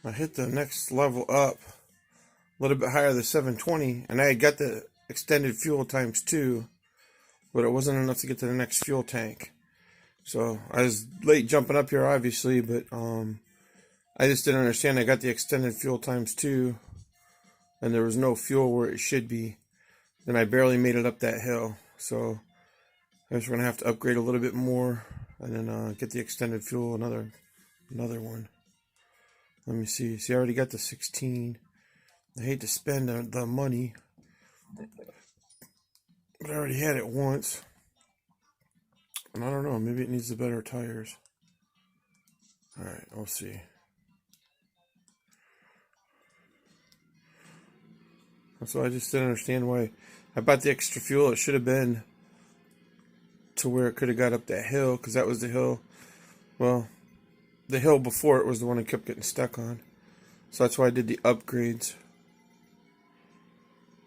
I hit the next level up a little bit higher than 720, and I had got the extended fuel ×2, but it wasn't enough to get to the next fuel tank. So I was late jumping up here, obviously, but I just didn't understand. I got the extended fuel ×2, and there was no fuel where it should be. Then I barely made it up that hill. So I guess we're gonna have to upgrade a little bit more, and then get the extended fuel, another one. Let me see. See, I already got the 16. I hate to spend the money, but I already had it once. And I don't know, maybe it needs the better tires. Alright, we'll see. So I just didn't understand why I bought the extra fuel. It should have been to where it could have got up that hill, because that was the hill. Well, the hill before it was the one I kept getting stuck on. So that's why I did the upgrades.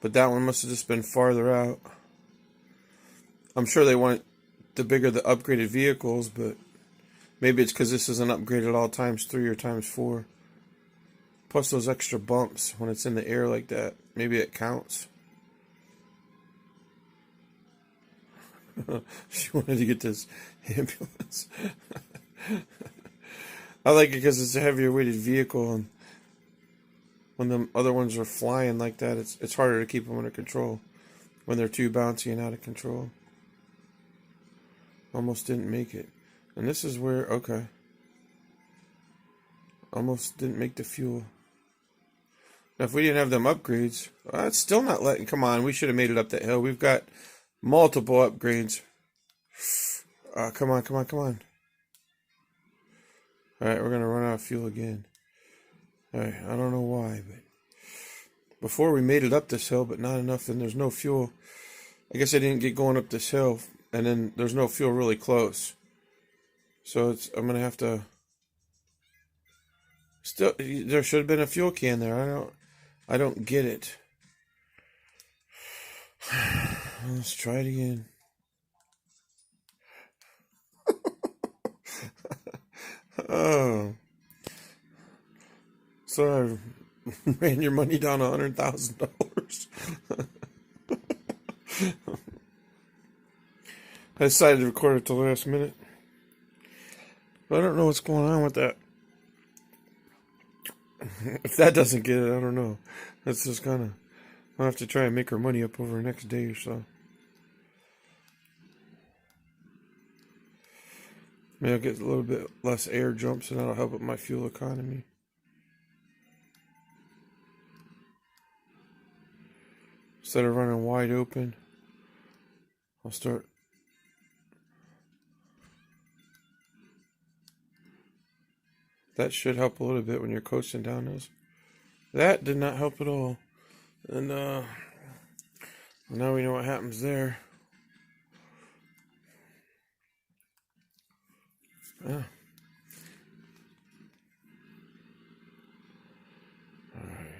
But that one must have just been farther out. I'm sure they want the bigger the upgraded vehicles, but maybe it's because this isn't upgraded all ×3 or ×4. Plus those extra bumps when it's in the air like that. Maybe it counts. She wanted to get this ambulance. I like it because it's a heavier weighted vehicle, and when the other ones are flying like that, it's harder to keep them under control when they're too bouncy and out of control. Almost didn't make it. And this is where, okay. Almost didn't make the fuel. Now, if we didn't have them upgrades, it's still not letting, come on, we should have made it up that hill. We've got multiple upgrades. Come on. Alright, we're going to run out of fuel again. Alright, I don't know why, but before we made it up this hill, but not enough, then there's no fuel. I guess I didn't get going up this hill, and then there's no fuel really close. So I'm going to have to, still, there should have been a fuel can there. I don't get it. Let's try it again. Oh. So I ran your money down $100,000. I decided to record it at the last minute. But I don't know what's going on with that. If that doesn't get it, I don't know. That's just kind of, I'll have to try and make our money up over the next day or so. Maybe I'll get a little bit less air jumps, and that'll help with my fuel economy. Instead of running wide open, I'll start. That should help a little bit when you're coasting down those. That did not help at all. And now we know what happens there. Yeah. Alright.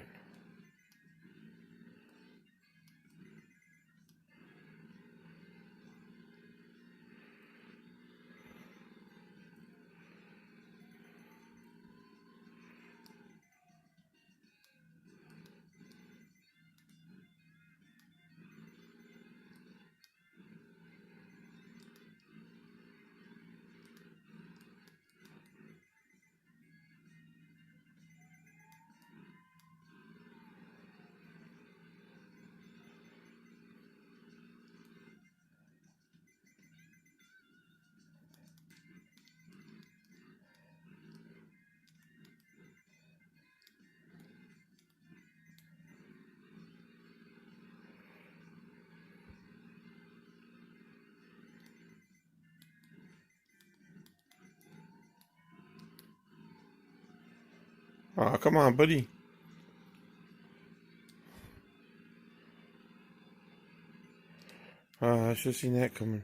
Oh, come on, buddy. I should have seen that coming.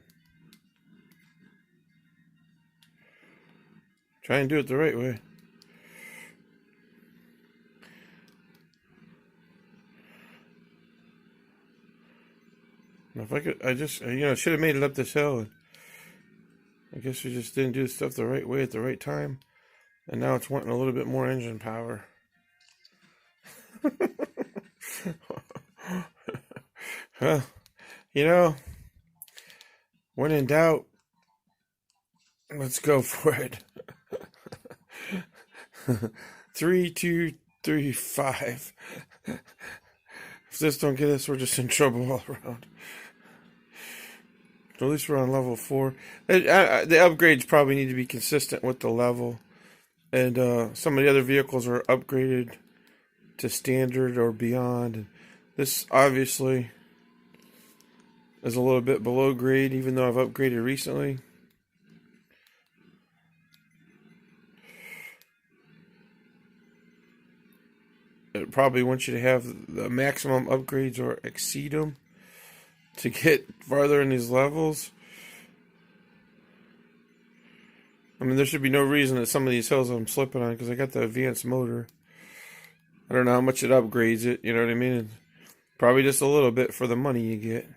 Try and do it the right way. Now if I could, I just, should have made it up this hill. I guess we just didn't do the stuff the right way at the right time. And now it's wanting a little bit more engine power. Well, you know, when in doubt, let's go for it. 3, 2, 3, 5. If this don't get us, we're just in trouble all around. At least we're on level 4. The upgrades probably need to be consistent with the level. And some of the other vehicles are upgraded to standard or beyond. And this obviously is a little bit below grade, even though I've upgraded recently. It probably wants you to have the maximum upgrades or exceed them to get farther in these levels. I mean, there should be no reason that some of these hills I'm slipping on, because I got the advanced motor. I don't know how much it upgrades it, you know what I mean? And probably just a little bit for the money you get.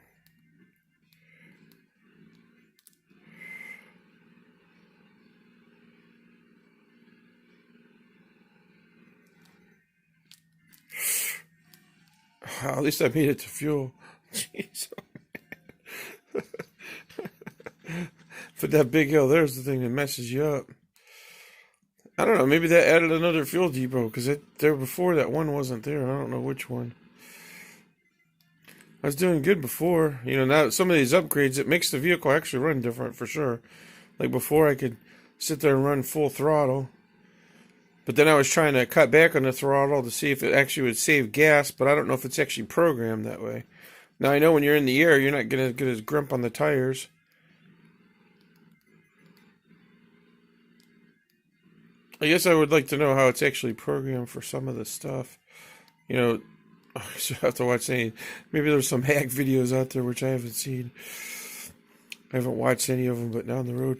At least I made it to fuel. Jeez. But that big hill there's the thing that messes you up. I don't know, maybe that added another fuel depot, because there before that one wasn't there. I don't know which one. I was doing good before. You know, now some of these upgrades, it makes the vehicle actually run different for sure. Like before I could sit there and run full throttle. But then I was trying to cut back on the throttle to see if it actually would save gas, but I don't know if it's actually programmed that way. Now I know when you're in the air, you're not going to get as grump on the tires. I guess I would like to know how it's actually programmed for some of the stuff. You know, I should have to watch any. Maybe there's some hack videos out there which I haven't seen. I haven't watched any of them, but down the road,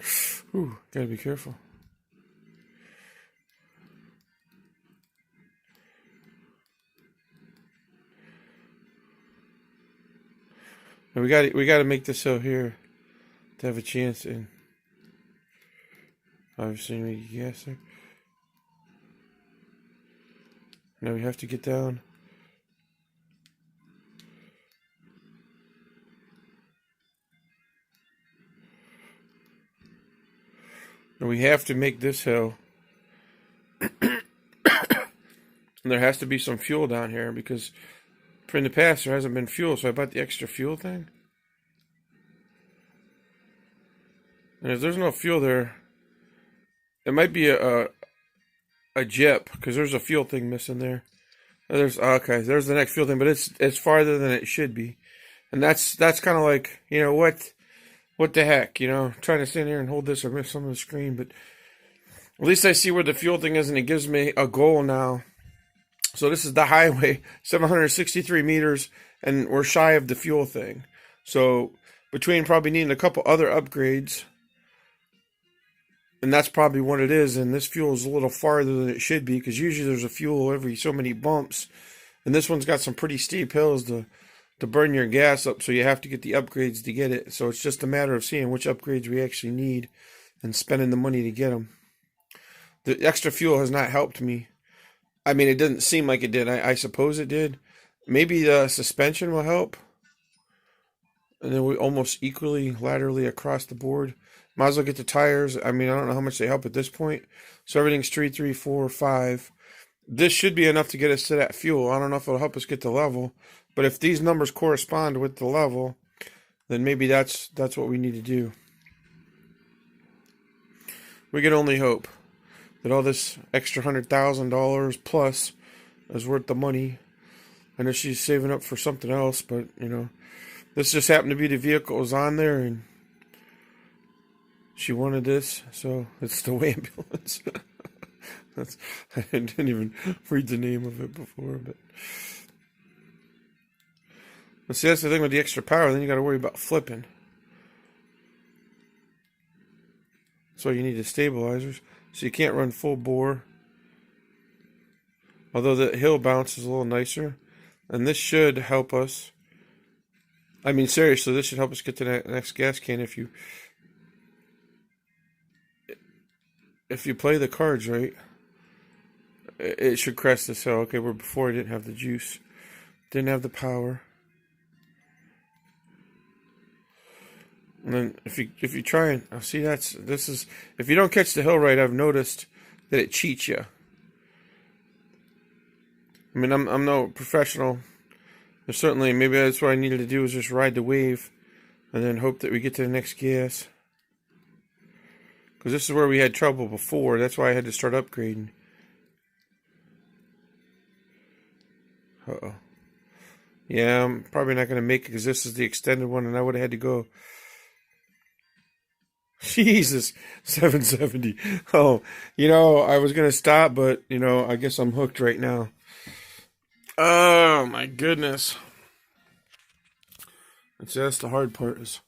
ooh, gotta be careful. And we got to make this hill here to have a chance, and obviously make gas there. Now we have to get down. And we have to make this hill. And there has to be some fuel down here, because in the past there hasn't been fuel, so I bought the extra fuel thing. And if there's no fuel there, it might be a JIP, because there's a fuel thing missing there. There's the next fuel thing, but it's farther than it should be. And that's kind of like, you know, what the heck, you know, trying to stand here and hold this or miss some of the screen, but at least I see where the fuel thing is, and it gives me a goal now. So this is the highway, 763 meters, and we're shy of the fuel thing. So between probably needing a couple other upgrades, and that's probably what it is, and this fuel is a little farther than it should be, because usually there's a fuel every so many bumps, and this one's got some pretty steep hills to burn your gas up, so you have to get the upgrades to get it. So it's just a matter of seeing which upgrades we actually need and spending the money to get them. The extra fuel has not helped me. I mean, it didn't seem like it did. I suppose it did. Maybe the suspension will help. And then we almost equally laterally across the board. Might as well get the tires. I mean, I don't know how much they help at this point. So everything's 3, 3, 4, 5. This should be enough to get us to that fuel. I don't know if it'll help us get the level. But if these numbers correspond with the level, then maybe that's what we need to do. We can only hope that all this extra $100,000 plus is worth the money. I know she's saving up for something else, but, you know, this just happened to be the vehicle that was on there, and she wanted this, so it's the whambulance. I didn't even read the name of it before, but see, that's the thing with the extra power. Then you got to worry about flipping. So you need the stabilizers, so you can't run full bore. Although the hill bounce is a little nicer, and this should help us. I mean, seriously, this should help us get to the next gas can if you play the cards right. it should crest this hill. Okay, where before it didn't have the juice, didn't have the power. And then if you try and see this is if you don't catch the hill right, I've noticed that it cheats you. I mean, I'm no professional. But certainly, maybe that's what I needed to do is just ride the wave, and then hope that we get to the next gas. Because this is where we had trouble before. That's why I had to start upgrading. Uh-oh. Yeah, I'm probably not going to make it because this is the extended one, and I would have had to go. Jesus, 770. Oh, I was going to stop, but, I guess I'm hooked right now. Oh, my goodness. That's the hard part is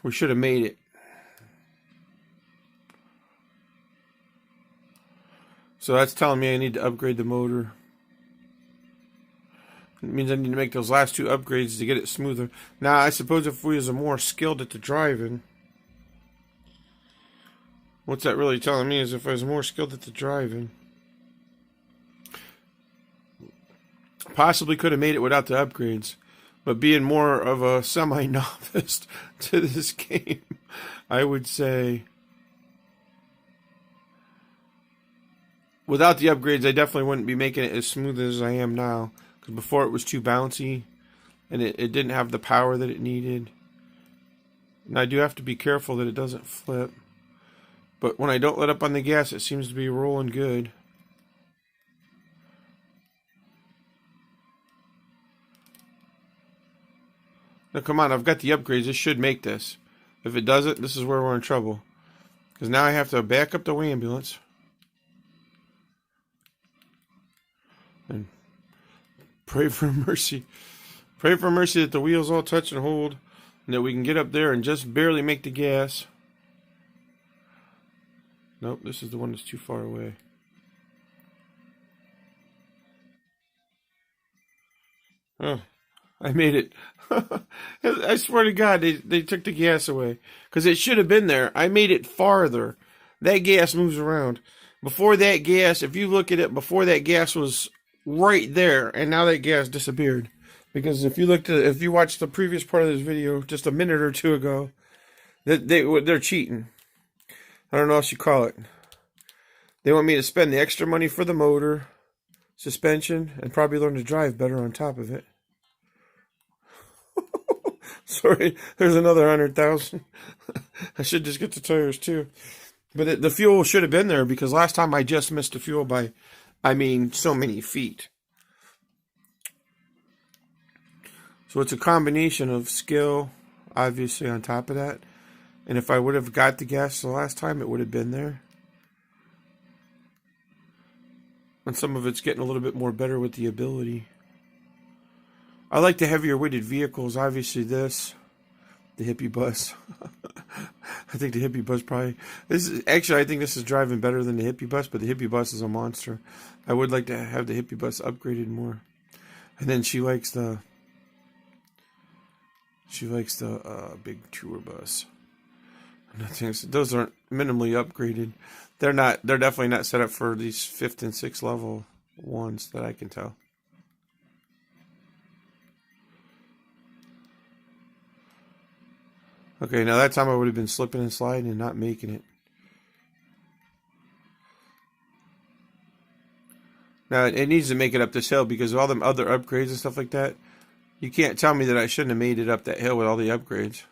we should have made it. So that's telling me I need to upgrade the motor. It means I need to make those last two upgrades to get it smoother. Now, I suppose if we was more skilled at the driving, what's that really telling me is if I was more skilled at the driving, possibly could have made it without the upgrades. But being more of a semi-novice to this game, I would say without the upgrades, I definitely wouldn't be making it as smooth as I am now. Because before it was too bouncy, and it didn't have the power that it needed. And I do have to be careful that it doesn't flip. But when I don't let up on the gas, it seems to be rolling good. Now, come on, I've got the upgrades. This should make this. If it doesn't, this is where we're in trouble. Because now I have to back up the whambulance. And pray for mercy. Pray for mercy that the wheels all touch and hold. And that we can get up there and just barely make the gas. Nope, this is the one that's too far away. Oh, I made it. I swear to God, they took the gas away. Because it should have been there. I made it farther. That gas moves around. Before that gas, if you look at it, before that gas was right there. And now that gas disappeared. Because if you watched the previous part of this video just a minute or two ago, they're cheating. I don't know what you call it. They want me to spend the extra money for the motor, suspension, and probably learn to drive better on top of it. Sorry, there's another 100,000. I should just get the tires too. But the fuel should have been there because last time I just missed the fuel by, so many feet. So it's a combination of skill, obviously, on top of that. And if I would have got the gas the last time, it would have been there. And some of it's getting a little bit more better with the ability. I like the heavier weighted vehicles. Obviously the hippie bus. I think the hippie bus I think this is driving better than the hippie bus, but the hippie bus is a monster. I would like to have the hippie bus upgraded more. And then she likes the big tour bus. Those aren't minimally upgraded. They're definitely not set up for these 5th and 6th level ones that I can tell. Okay, now that time I would have been slipping and sliding and not making it. Now it needs to make it up this hill because of all them other upgrades and stuff like that. You can't tell me that I shouldn't have made it up that hill with all the upgrades.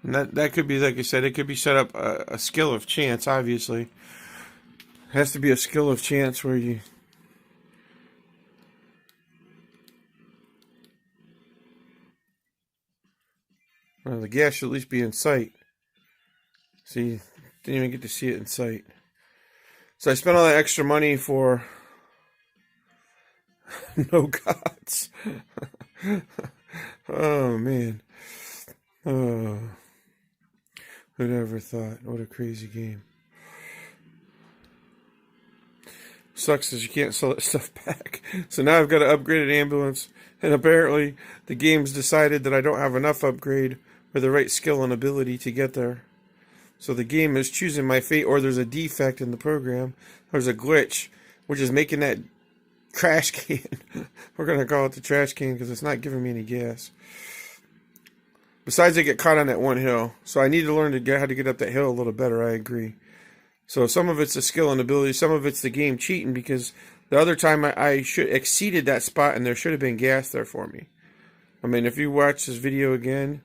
And that could be, like I said, it could be set up a skill of chance, obviously. It has to be a skill of chance where you... Well, the gas should at least be in sight. See, didn't even get to see it in sight. So I spent all that extra money for no gods. Oh, man. Oh. Who'd ever thought? What a crazy game. Sucks is you can't sell that stuff back. So now I've got to upgrade an ambulance. And apparently the game's decided that I don't have enough upgrade or the right skill and ability to get there. So the game is choosing my fate, or there's a defect in the program. There's a glitch, which is making that trash can. We're going to call it the trash can because it's not giving me any gas. Besides, I get caught on that one hill. So I need to learn how to get up that hill a little better, I agree. So some of it's a skill and ability. Some of it's the game cheating, because the other time I should exceeded that spot and there should have been gas there for me. I mean, if you watch this video again,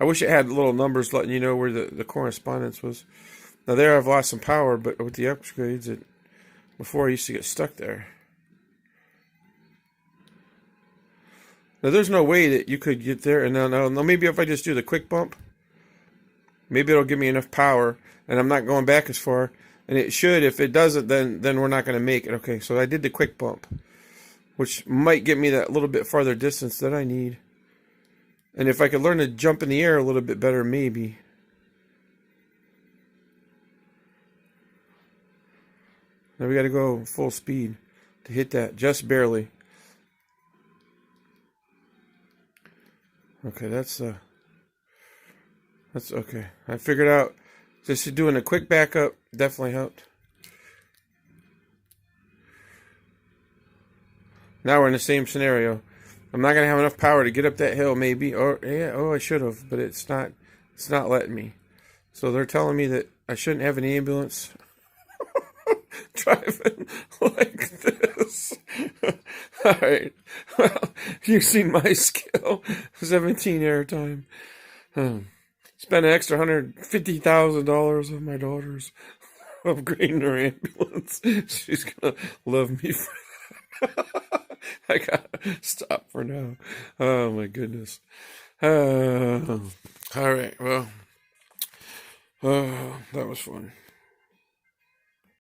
I wish it had little numbers letting you know where the correspondence was. Now there I've lost some power, but with the upgrades, before I used to get stuck there. Now there's no way that you could get there, and now maybe if I just do the quick bump, maybe it'll give me enough power, and I'm not going back as far. And it should. If it doesn't, then we're not going to make it. Okay, so I did the quick bump, which might get me that little bit farther distance that I need. And if I could learn to jump in the air a little bit better, maybe. Now we got to go full speed to hit that, just barely. Okay, that's okay. I figured out just doing a quick backup definitely helped. Now we're in the same scenario. I'm not gonna have enough power to get up that hill, maybe, or yeah, I should have, but it's not letting me. So they're telling me that I shouldn't have an ambulance driving like this. All right. Well, you've seen my skill. 17 airtime. Spent an extra $150,000 on my daughter's upgrading her ambulance. She's gonna love me for that. I gotta stop for now. Oh my goodness. All right. Well, that was fun.